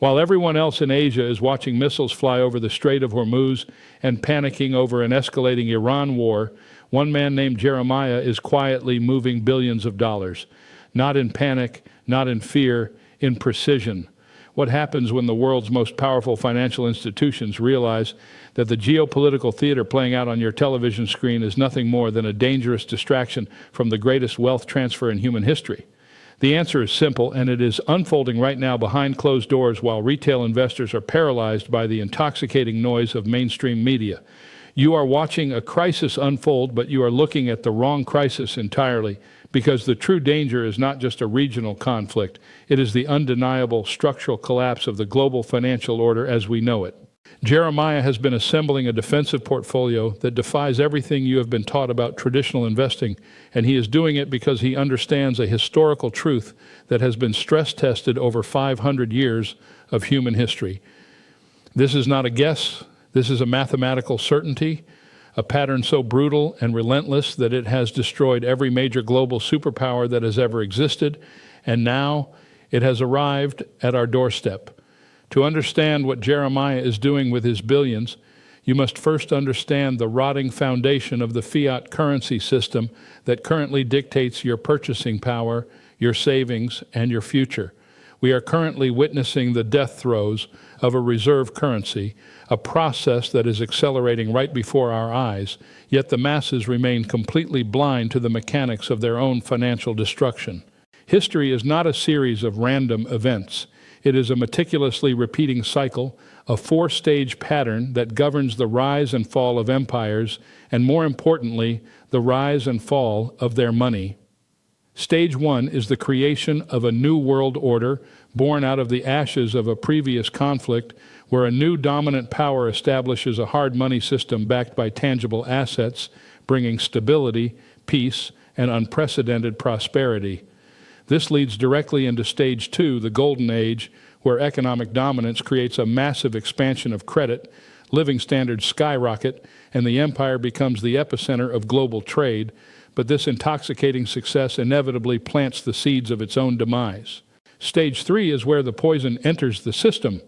While everyone else in Asia is watching missiles fly over the Strait of Hormuz and panicking over an escalating Iran war, one man named Jeremiah is quietly moving billions of dollars. Not in panic, not in fear, in precision. What happens when the world's most powerful financial institutions realize that the geopolitical theater playing out on your television screen is nothing more than a dangerous distraction from the greatest wealth transfer in human history? The answer is simple, and it is unfolding right now behind closed doors while retail investors are paralyzed by the intoxicating noise of mainstream media. You are watching a crisis unfold, but you are looking at the wrong crisis entirely, because the true danger is not just a regional conflict. It is the undeniable structural collapse of the global financial order as we know it. Jeremiah has been assembling a defensive portfolio that defies everything you have been taught about traditional investing, and he is doing it because he understands a historical truth that has been stress-tested over 500 years of human history. This is not a guess. This is a mathematical certainty, a pattern so brutal and relentless that it has destroyed every major global superpower that has ever existed, and now it has arrived at our doorstep. To understand what Jeremiah is doing with his billions, you must first understand the rotting foundation of the fiat currency system that currently dictates your purchasing power, your savings, and your future. We are currently witnessing the death throes of a reserve currency, a process that is accelerating right before our eyes, yet the masses remain completely blind to the mechanics of their own financial destruction. History is not a series of random events. It is a meticulously repeating cycle, a four-stage pattern that governs the rise and fall of empires, and more importantly, the rise and fall of their money. Stage one is the creation of a new world order born out of the ashes of a previous conflict where a new dominant power establishes a hard money system backed by tangible assets, bringing stability, peace, and unprecedented prosperity. This leads directly into stage two, the golden age, where economic dominance creates a massive expansion of credit, living standards skyrocket, and the empire becomes the epicenter of global trade. But this intoxicating success inevitably plants the seeds of its own demise. Stage three is where the poison enters the system.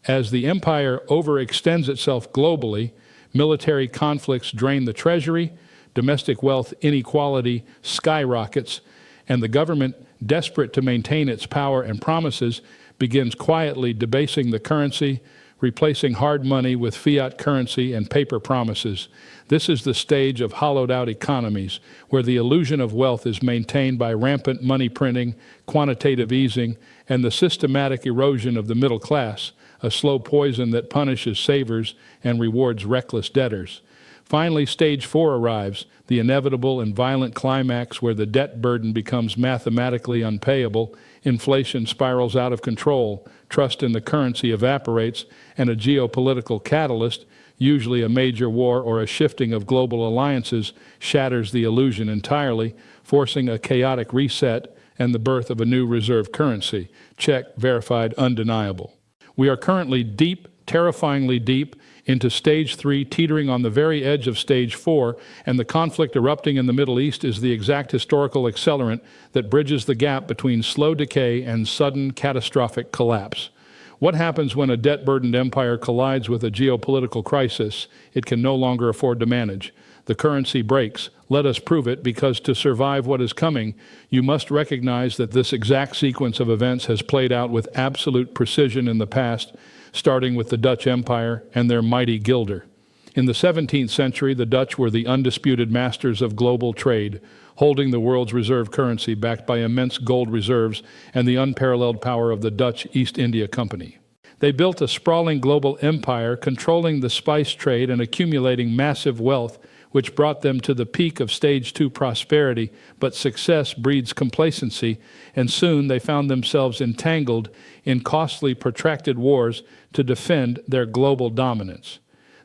As the empire overextends itself globally, military conflicts drain the treasury, domestic wealth inequality skyrockets, and the government, desperate to maintain its power and promises, begins quietly debasing the currency, replacing hard money with fiat currency and paper promises. This is the stage of hollowed-out economies, where the illusion of wealth is maintained by rampant money printing, quantitative easing, and the systematic erosion of the middle class, a slow poison that punishes savers and rewards reckless debtors. Finally, stage four arrives, the inevitable and violent climax where the debt burden becomes mathematically unpayable, inflation spirals out of control, trust in the currency evaporates, and a geopolitical catalyst, usually a major war or a shifting of global alliances, shatters the illusion entirely, forcing a chaotic reset and the birth of a new reserve currency. Check, verified, undeniable. We are currently deep, terrifyingly deep, into stage three, teetering on the very edge of stage four, and the conflict erupting in the Middle East is the exact historical accelerant that bridges the gap between slow decay and sudden catastrophic collapse. What happens when a debt-burdened empire collides with a geopolitical crisis it can no longer afford to manage? The currency breaks. Let us prove it, because to survive what is coming, you must recognize that this exact sequence of events has played out with absolute precision in the past, starting with the Dutch Empire and their mighty guilder. In the 17th century, the Dutch were the undisputed masters of global trade, holding the world's reserve currency backed by immense gold reserves and the unparalleled power of the Dutch East India Company. They built a sprawling global empire, controlling the spice trade and accumulating massive wealth, which brought them to the peak of stage two prosperity, but success breeds complacency, and soon they found themselves entangled in costly, protracted wars to defend their global dominance.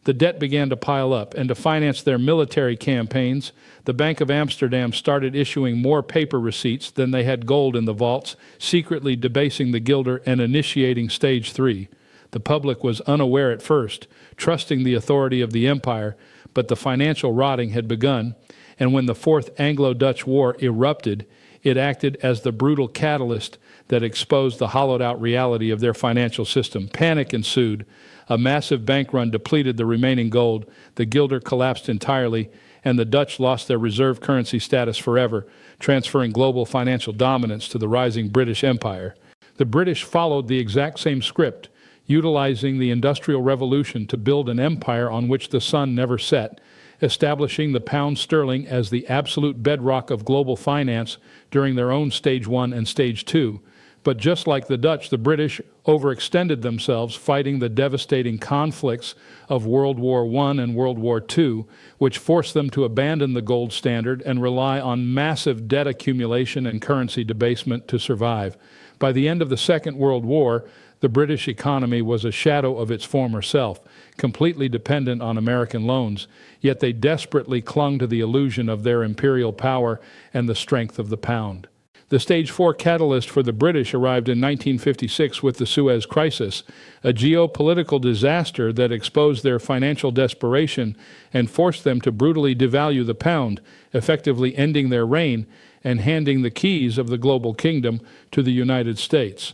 The debt began to pile up, and to finance their military campaigns, the Bank of Amsterdam started issuing more paper receipts than they had gold in the vaults, secretly debasing the guilder and initiating stage three. The public was unaware at first, trusting the authority of the empire, but the financial rotting had begun, and when the Fourth Anglo-Dutch War erupted, It acted as the brutal catalyst that exposed the hollowed-out reality of their financial system. Panic ensued. A massive bank run depleted the remaining gold. The guilder collapsed entirely, and the Dutch lost their reserve currency status forever, transferring global financial dominance to the rising British Empire. The British followed the exact same script, utilizing the Industrial Revolution to build an empire on which the sun never set, establishing the pound sterling as the absolute bedrock of global finance during their own Stage 1 and Stage 2. But just like the Dutch, the British overextended themselves fighting the devastating conflicts of World War I and World War II, which forced them to abandon the gold standard and rely on massive debt accumulation and currency debasement to survive. By the end of the Second World War, the British economy was a shadow of its former self, completely dependent on American loans, yet they desperately clung to the illusion of their imperial power and the strength of the pound. The Stage 4 catalyst for the British arrived in 1956 with the Suez Crisis, a geopolitical disaster that exposed their financial desperation and forced them to brutally devalue the pound, effectively ending their reign and handing the keys of the global kingdom to the United States.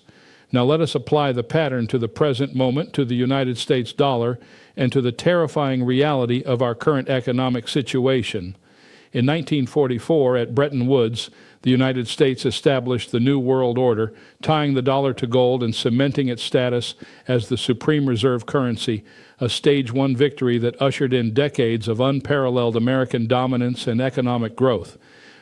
Now let us apply the pattern to the present moment, to the United States dollar, and to the terrifying reality of our current economic situation. In 1944, at Bretton Woods, the United States established the New World Order, tying the dollar to gold and cementing its status as the supreme reserve currency, a Stage 1 victory that ushered in decades of unparalleled American dominance and economic growth.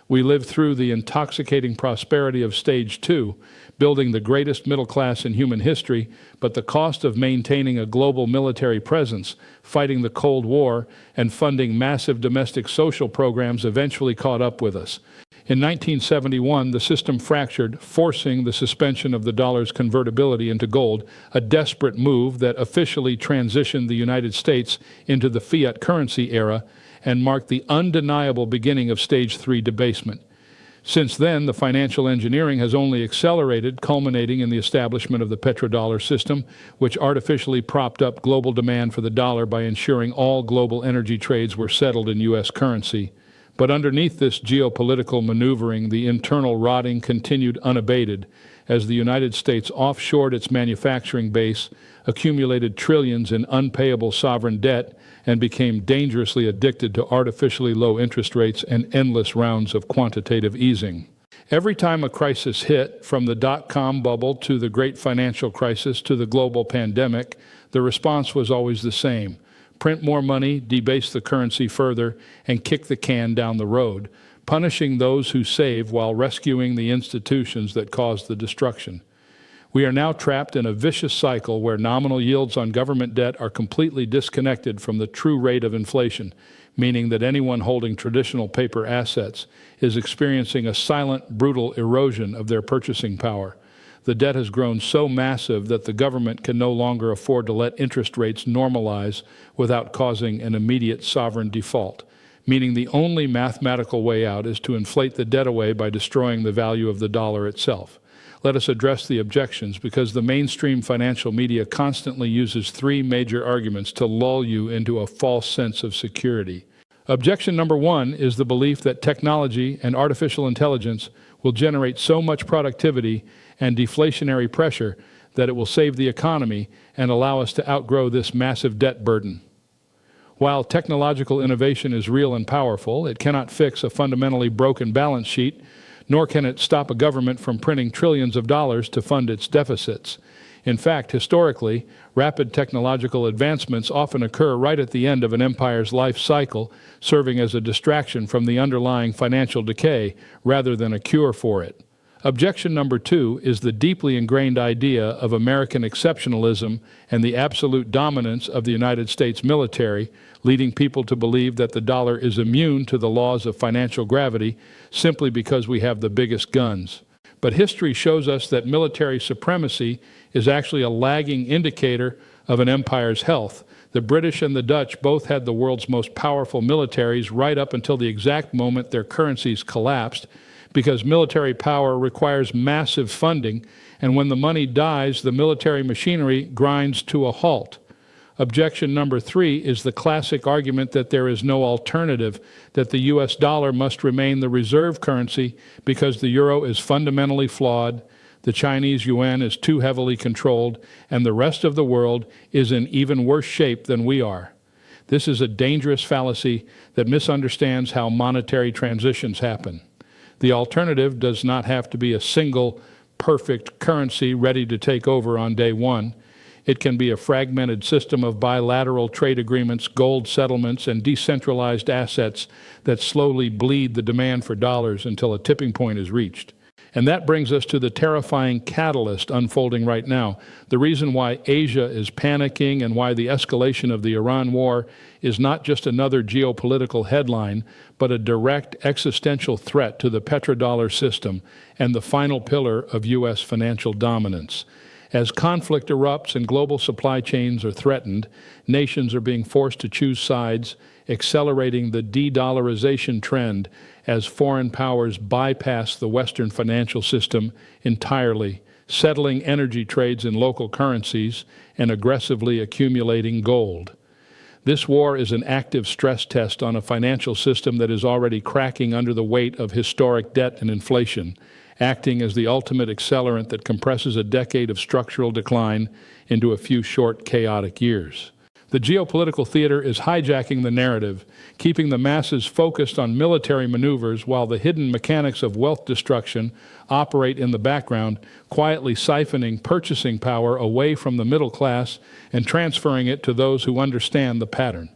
We lived through the intoxicating prosperity of Stage 2, building the greatest middle class in human history, but the cost of maintaining a global military presence, fighting the Cold War, and funding massive domestic social programs eventually caught up with us. In 1971, the system fractured, forcing the suspension of the dollar's convertibility into gold, a desperate move that officially transitioned the United States into the fiat currency era and marked the undeniable beginning of Stage 3 debasement. Since then, the financial engineering has only accelerated, culminating in the establishment of the petrodollar system, which artificially propped up global demand for the dollar by ensuring all global energy trades were settled in U.S. currency. But underneath this geopolitical maneuvering, the internal rotting continued unabated as the United States offshored its manufacturing base, accumulated trillions in unpayable sovereign debt, and became dangerously addicted to artificially low interest rates and endless rounds of quantitative easing. Every time a crisis hit, from the dot-com bubble to the great financial crisis to the global pandemic, the response was always the same: print more money, debase the currency further, and kick the can down the road, punishing those who save while rescuing the institutions that caused the destruction. We are now trapped in a vicious cycle where nominal yields on government debt are completely disconnected from the true rate of inflation, meaning that anyone holding traditional paper assets is experiencing a silent, brutal erosion of their purchasing power. The debt has grown so massive that the government can no longer afford to let interest rates normalize without causing an immediate sovereign default, meaning the only mathematical way out is to inflate the debt away by destroying the value of the dollar itself. Let us address the objections, because the mainstream financial media constantly uses three major arguments to lull you into a false sense of security. Objection number one is the belief that technology and artificial intelligence will generate so much productivity and deflationary pressure that it will save the economy and allow us to outgrow this massive debt burden. While technological innovation is real and powerful, it cannot fix a fundamentally broken balance sheet, nor can it stop a government from printing trillions of dollars to fund its deficits. In fact, historically, rapid technological advancements often occur right at the end of an empire's life cycle, serving as a distraction from the underlying financial decay rather than a cure for it. Objection number two is the deeply ingrained idea of American exceptionalism and the absolute dominance of the United States military, leading people to believe that the dollar is immune to the laws of financial gravity simply because we have the biggest guns. But history shows us that military supremacy is actually a lagging indicator of an empire's health. The British and the Dutch both had the world's most powerful militaries right up until the exact moment their currencies collapsed, because military power requires massive funding, and when the money dies, the military machinery grinds to a halt. Objection number 3 is the classic argument that there is no alternative, that the U.S. dollar must remain the reserve currency because the euro is fundamentally flawed, the Chinese yuan is too heavily controlled, and the rest of the world is in even worse shape than we are. This is a dangerous fallacy that misunderstands how monetary transitions happen. The alternative does not have to be a single, perfect currency ready to take over on day one. It can be a fragmented system of bilateral trade agreements, gold settlements, and decentralized assets that slowly bleed the demand for dollars until a tipping point is reached. And that brings us to the terrifying catalyst unfolding right now, the reason why Asia is panicking and why the escalation of the Iran war is not just another geopolitical headline, but a direct existential threat to the petrodollar system and the final pillar of U.S. financial dominance. As conflict erupts and global supply chains are threatened, nations are being forced to choose sides, accelerating the de-dollarization trend as foreign powers bypass the Western financial system entirely, settling energy trades in local currencies and aggressively accumulating gold. This war is an active stress test on a financial system that is already cracking under the weight of historic debt and inflation, acting as the ultimate accelerant that compresses a decade of structural decline into a few short, chaotic years. The geopolitical theater is hijacking the narrative, keeping the masses focused on military maneuvers while the hidden mechanics of wealth destruction operate in the background, quietly siphoning purchasing power away from the middle class and transferring it to those who understand the pattern.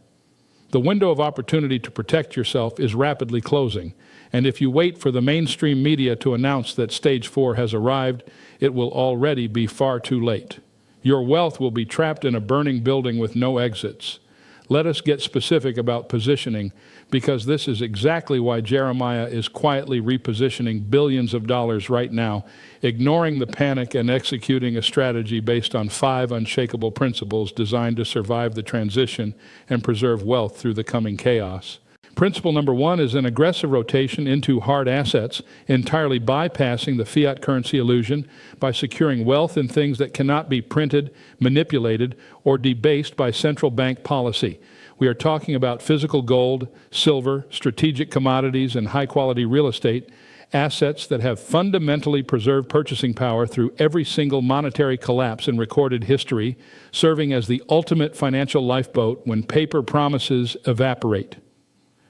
The window of opportunity to protect yourself is rapidly closing, and if you wait for the mainstream media to announce that Stage 4 has arrived, it will already be far too late. Your wealth will be trapped in a burning building with no exits. Let us get specific about positioning, because this is exactly why Jeremiah is quietly repositioning billions of dollars right now, ignoring the panic and executing a strategy based on 5 unshakable principles designed to survive the transition and preserve wealth through the coming chaos. Principle number 1 is an aggressive rotation into hard assets, entirely bypassing the fiat currency illusion by securing wealth in things that cannot be printed, manipulated, or debased by central bank policy. We are talking about physical gold, silver, strategic commodities, and high-quality real estate, assets that have fundamentally preserved purchasing power through every single monetary collapse in recorded history, serving as the ultimate financial lifeboat when paper promises evaporate.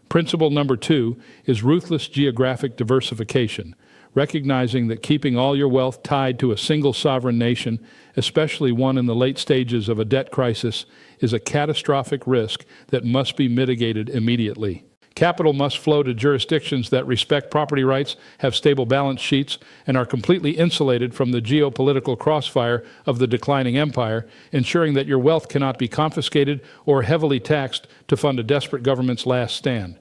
Principle number 2 is ruthless geographic diversification, recognizing that keeping all your wealth tied to a single sovereign nation, especially one in the late stages of a debt crisis, is a catastrophic risk that must be mitigated immediately. Capital must flow to jurisdictions that respect property rights, have stable balance sheets, and are completely insulated from the geopolitical crossfire of the declining empire, ensuring that your wealth cannot be confiscated or heavily taxed to fund a desperate government's last stand.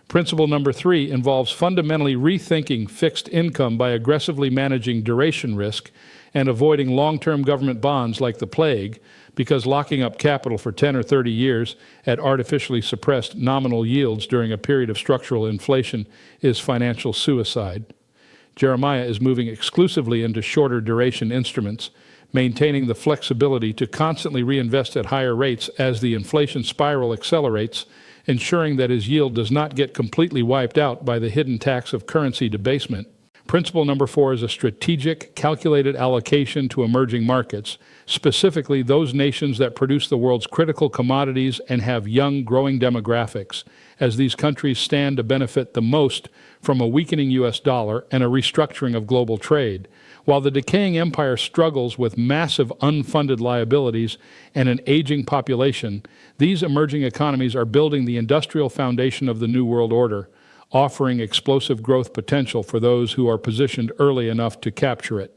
Principle number 3 involves fundamentally rethinking fixed income by aggressively managing duration risk and avoiding long-term government bonds like the plague, because locking up capital for 10 or 30 years at artificially suppressed nominal yields during a period of structural inflation is financial suicide. Jeremiah is moving exclusively into shorter duration instruments, maintaining the flexibility to constantly reinvest at higher rates as the inflation spiral accelerates, ensuring that his yield does not get completely wiped out by the hidden tax of currency debasement. Principle number 4 is a strategic, calculated allocation to emerging markets, specifically those nations that produce the world's critical commodities and have young, growing demographics, as these countries stand to benefit the most from a weakening U.S. dollar and a restructuring of global trade. While the decaying empire struggles with massive unfunded liabilities and an aging population, these emerging economies are building the industrial foundation of the New World Order, offering explosive growth potential for those who are positioned early enough to capture it.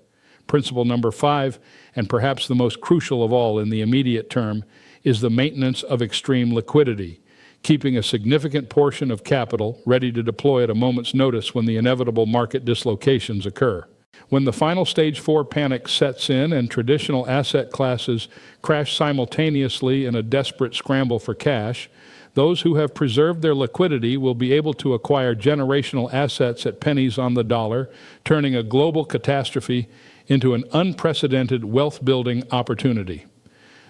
Principle number 5, and perhaps the most crucial of all in the immediate term, is the maintenance of extreme liquidity, keeping a significant portion of capital ready to deploy at a moment's notice when the inevitable market dislocations occur. When the final Stage 4 panic sets in and traditional asset classes crash simultaneously in a desperate scramble for cash, those who have preserved their liquidity will be able to acquire generational assets at pennies on the dollar, turning a global catastrophe into an unprecedented wealth-building opportunity.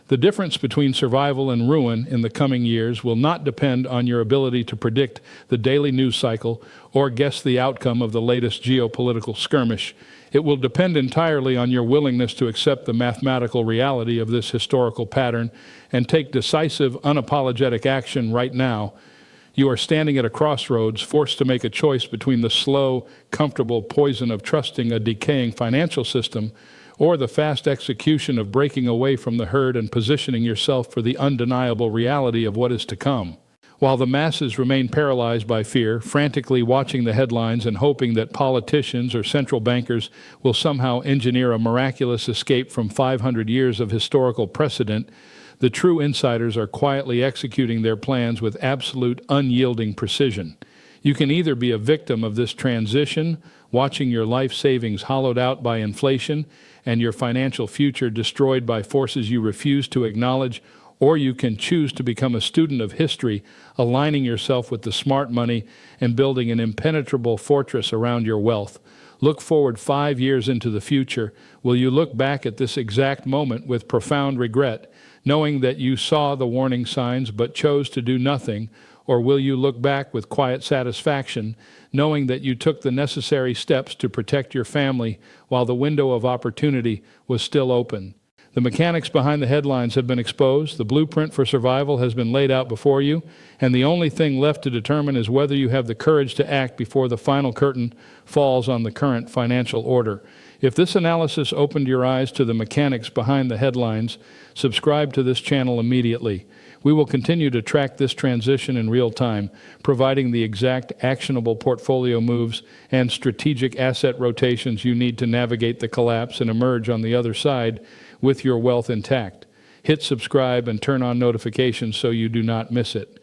The difference between survival and ruin in the coming years will not depend on your ability to predict the daily news cycle or guess the outcome of the latest geopolitical skirmish. It will depend entirely on your willingness to accept the mathematical reality of this historical pattern and take decisive, unapologetic action right now. You are standing at a crossroads, forced to make a choice between the slow, comfortable poison of trusting a decaying financial system or the fast execution of breaking away from the herd and positioning yourself for the undeniable reality of what is to come. While the masses remain paralyzed by fear, frantically watching the headlines and hoping that politicians or central bankers will somehow engineer a miraculous escape from 500 years of historical precedent, the true insiders are quietly executing their plans with absolute unyielding precision. You can either be a victim of this transition, watching your life savings hollowed out by inflation and your financial future destroyed by forces you refuse to acknowledge, or you can choose to become a student of history, aligning yourself with the smart money and building an impenetrable fortress around your wealth. Look forward 5 years into the future. Will you look back at this exact moment with profound regret, knowing that you saw the warning signs but chose to do nothing? Or will you look back with quiet satisfaction, knowing that you took the necessary steps to protect your family while the window of opportunity was still open? The mechanics behind the headlines have been exposed, the blueprint for survival has been laid out before you, and the only thing left to determine is whether you have the courage to act before the final curtain falls on the current financial order. If this analysis opened your eyes to the mechanics behind the headlines, subscribe to this channel immediately. We will continue to track this transition in real time, providing the exact actionable portfolio moves and strategic asset rotations you need to navigate the collapse and emerge on the other side with your wealth intact. Hit subscribe and turn on notifications so you do not miss it.